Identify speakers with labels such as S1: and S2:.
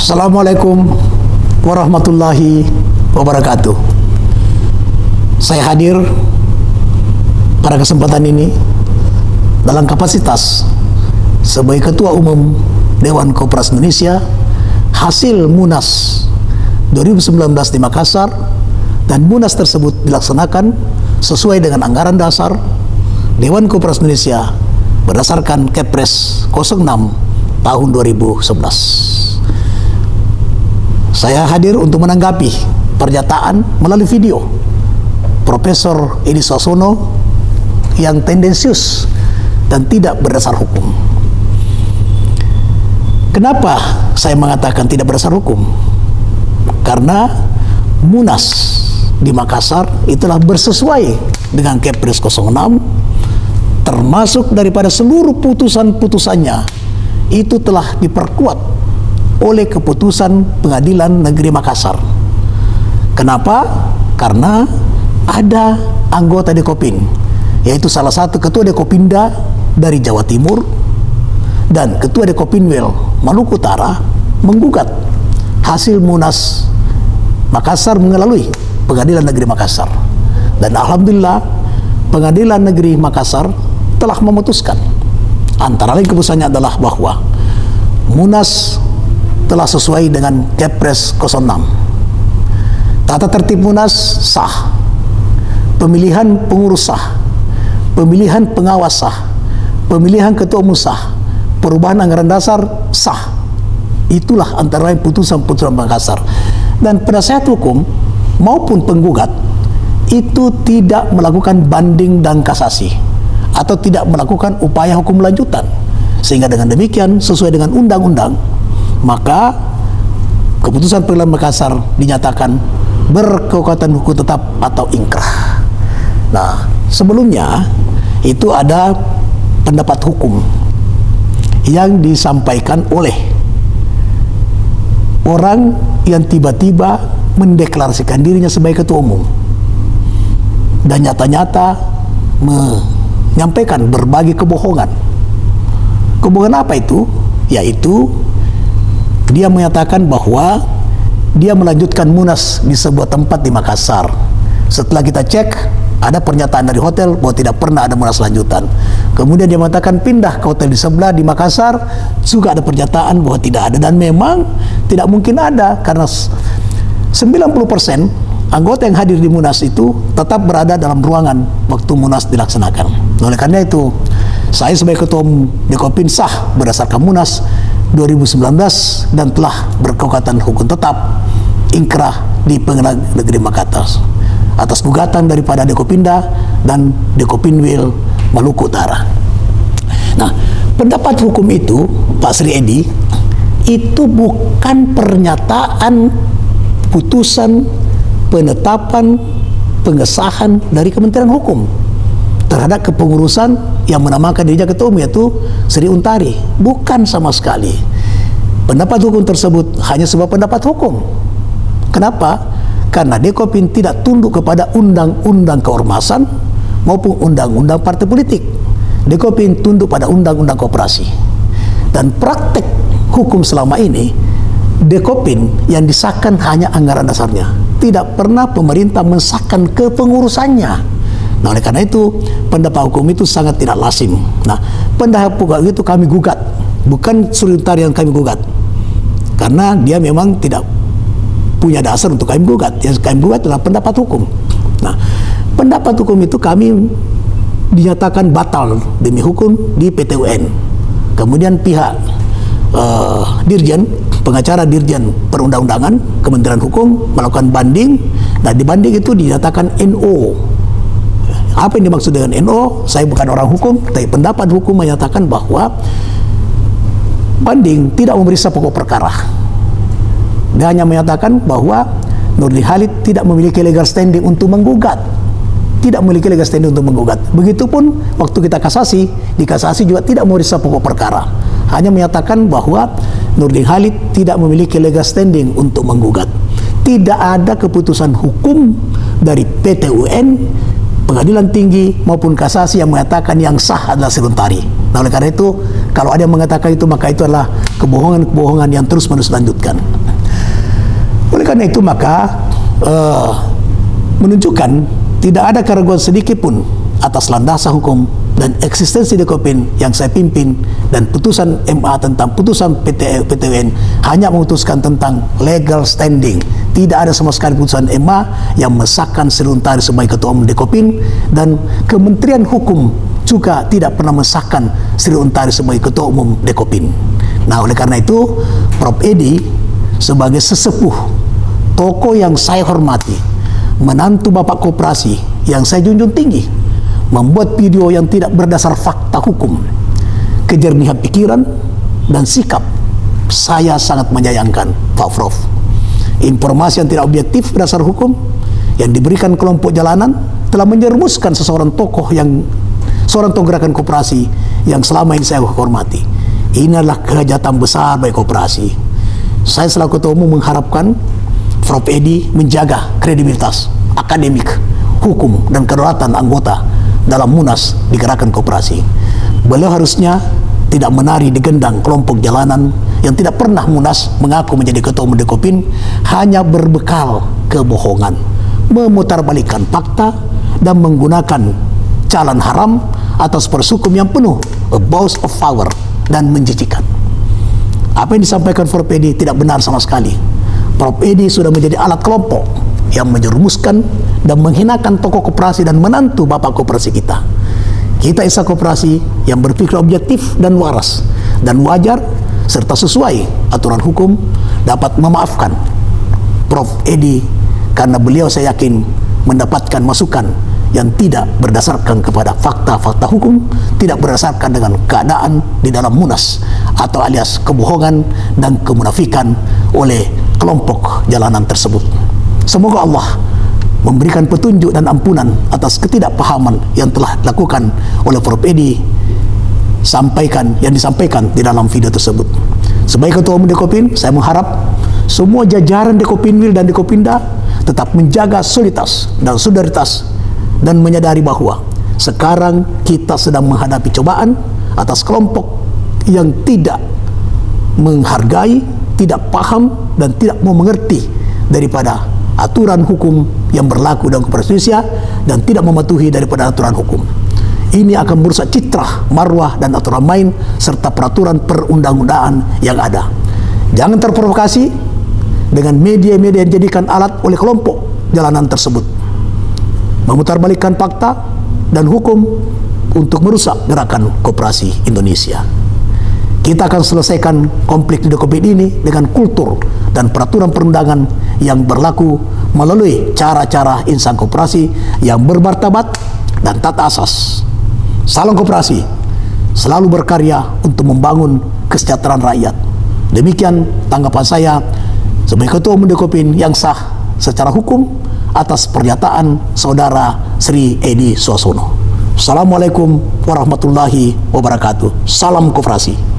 S1: Assalamualaikum warahmatullahi wabarakatuh. Saya hadir pada kesempatan ini dalam kapasitas sebagai Ketua Umum Dewan Koperasi Indonesia hasil Munas 2019 di Makassar, dan Munas tersebut dilaksanakan sesuai dengan anggaran dasar Dewan Koperasi Indonesia berdasarkan Kepres 06 tahun 2011. Saya hadir untuk menanggapi pernyataan melalui video Profesor Edi Suarsono yang tendensius dan tidak berdasar hukum. Kenapa saya mengatakan tidak berdasar hukum? Karena Munas di Makassar itulah bersesuai dengan Kepres 06, termasuk daripada seluruh putusan-putusannya itu telah diperkuat oleh keputusan Pengadilan Negeri Makassar. Kenapa? Karena ada anggota Dekopin, yaitu salah satu ketua Dekopinda dari Jawa Timur dan ketua Dekopinwil Maluku Utara menggugat hasil Munas Makassar melalui Pengadilan Negeri Makassar. Dan alhamdulillah Pengadilan Negeri Makassar telah memutuskan, antara lain keputusannya adalah bahwa Munas telah sesuai dengan Kepres 06. Tata tertib Munas sah, pemilihan pengurus sah, pemilihan pengawas sah, pemilihan ketua umum sah, perubahan anggaran dasar sah. Itulah antara lain putusan-putusan Makassar. Dan penasihat hukum maupun penggugat itu tidak melakukan banding dan kasasi atau tidak melakukan upaya hukum lanjutan, sehingga dengan demikian sesuai dengan undang-undang, maka keputusan Pengadilan Makassar dinyatakan berkekuatan hukum tetap atau ingkrah. Nah, sebelumnya itu ada pendapat hukum yang disampaikan oleh orang yang tiba-tiba mendeklarasikan dirinya sebagai ketua umum dan nyata-nyata menyampaikan berbagai kebohongan. Kebohongan apa itu? Yaitu dia menyatakan bahwa dia melanjutkan Munas di sebuah tempat di Makassar. Setelah kita cek, ada pernyataan dari hotel bahwa tidak pernah ada Munas lanjutan. Kemudian dia mengatakan pindah ke hotel di sebelah di Makassar, juga ada pernyataan bahwa tidak ada. Dan memang tidak mungkin ada, karena 90% anggota yang hadir di Munas itu tetap berada dalam ruangan waktu Munas dilaksanakan. Oleh karena itu, saya sebagai Ketua Umum Dekopin sah berdasarkan Munas 2019 dan telah berkekuatan hukum tetap ingkrah di Pengadilan Negeri Makassar atas gugatan daripada Dekopinda dan Dekopinwil Maluku Utara. Nah, pendapat hukum itu, Pak Sri Edi, itu bukan pernyataan putusan penetapan pengesahan dari Kementerian Hukum terhadap kepengurusan yang menamakan dirinya ketua umum, yaitu Sri Untari. Bukan sama sekali. Pendapat hukum tersebut hanya sebuah pendapat hukum. Kenapa? Karena Dekopin tidak tunduk kepada undang-undang keormasan maupun undang-undang partai politik. Dekopin tunduk pada undang-undang koperasi. Dan praktek hukum selama ini, Dekopin yang disahkan hanya anggaran dasarnya. Tidak pernah pemerintah mensahkan kepengurusannya. Nah, oleh karena itu pendapat hukum itu sangat tidak lazim. Nah, pendapat hukum itu kami gugat, bukan Sri Untari yang kami gugat, karena dia memang tidak punya dasar untuk kami gugat. Yang kami gugat adalah pendapat hukum. Nah, pendapat hukum itu kami dinyatakan batal demi hukum di PT UN. Kemudian pihak Dirjen, pengacara Dirjen Perundang-undangan Kementerian Hukum melakukan banding, dan di banding itu dinyatakan NO. Apa yang dimaksud dengan NO? Saya bukan orang hukum, tapi pendapat hukum menyatakan bahwa banding tidak memeriksa pokok perkara. Dia hanya menyatakan bahwa Nurdin Halid tidak memiliki legal standing untuk menggugat. Tidak memiliki legal standing untuk menggugat. Begitupun waktu kita kasasi, di kasasi juga tidak memeriksa pokok perkara. Hanya menyatakan bahwa Nurdin Halid tidak memiliki legal standing untuk menggugat. Tidak ada keputusan hukum dari PT UN, Pengadilan Tinggi maupun kasasi yang mengatakan yang sah adalah Sri Untari. Nah, oleh karena itu, kalau ada yang mengatakan itu, maka itu adalah kebohongan-kebohongan yang terus-menerus dilanjutkan. Oleh karena itu, maka menunjukkan tidak ada keraguan sedikit pun atas landasan hukum dan eksistensi Dekopin yang saya pimpin, dan putusan MA tentang putusan PT UN hanya memutuskan tentang legal standing. Tidak ada sama sekali putusan MA yang mensahkan Sri Untari sebagai Ketua Umum Dekopin, dan Kementerian Hukum juga tidak pernah mensahkan Sri Untari sebagai Ketua Umum Dekopin. Nah, oleh karena itu, Prof. Edi sebagai sesepuh, tokoh yang saya hormati, menantu Bapak Koperasi yang saya junjung tinggi, membuat video yang tidak berdasar fakta hukum, kejernihan pikiran dan sikap, saya sangat menyayangkan Pak Prof. Informasi yang tidak objektif berdasar hukum yang diberikan kelompok jalanan telah menjerumuskan seorang tokoh gerakan koperasi yang selama ini saya hormati. Ini adalah kejahatan besar bagi koperasi. Saya selaku Ketua Umum mengharapkan Prof. Edi menjaga kredibilitas akademik, hukum, dan kedaulatan anggota dalam Munas di gerakan koperasi. Beliau harusnya tidak menari di gendang kelompok jalanan yang tidak pernah Munas mengaku menjadi Ketua Umum Dekopin hanya berbekal kebohongan, memutarbalikkan fakta, dan menggunakan jalan haram atas proses hukum yang penuh abuse of power dan menjijikan. Apa yang disampaikan Prof. Edi tidak benar sama sekali. Prof. Edi sudah menjadi alat kelompok yang menjerumuskan dan menghinakan tokoh koperasi dan menantu Bapak Koperasi kita. Kita insan koperasi yang berpikir objektif dan waras dan wajar serta sesuai aturan hukum dapat memaafkan Prof. Edi, karena beliau saya yakin mendapatkan masukan yang tidak berdasarkan kepada fakta-fakta hukum, tidak berdasarkan dengan keadaan di dalam Munas, atau alias kebohongan dan kemunafikan oleh kelompok jalanan tersebut. Semoga Allah memberikan petunjuk dan ampunan atas ketidakpahaman yang telah dilakukan oleh Prof. Edi yang disampaikan di dalam video tersebut. Sebagai Ketua Umum Dekopin, saya mengharap semua jajaran Dekopinwil dan Dekopinda tetap menjaga soliditas dan solidaritas, dan menyadari bahwa sekarang kita sedang menghadapi cobaan atas kelompok yang tidak menghargai, tidak paham, dan tidak mau mengerti daripada aturan hukum yang berlaku dalam koperasi Indonesia, dan tidak mematuhi daripada aturan hukum. Ini akan merusak citra, marwah, dan aturan main serta peraturan perundang-undangan yang ada. Jangan terprovokasi dengan media-media yang dijadikan alat oleh kelompok jalanan tersebut, memutarbalikkan fakta dan hukum untuk merusak gerakan koperasi Indonesia. Kita akan selesaikan konflik di Dekopin ini dengan kultur dan peraturan perundangan yang berlaku melalui cara-cara insan koperasi yang bermartabat dan tata asas. Salam koperasi, selalu berkarya untuk membangun kesejahteraan rakyat. Demikian tanggapan saya sebagai Ketua Umum Dekopin yang sah secara hukum atas pernyataan Saudara Sri Edi Suarsono. Assalamualaikum warahmatullahi wabarakatuh. Salam koperasi.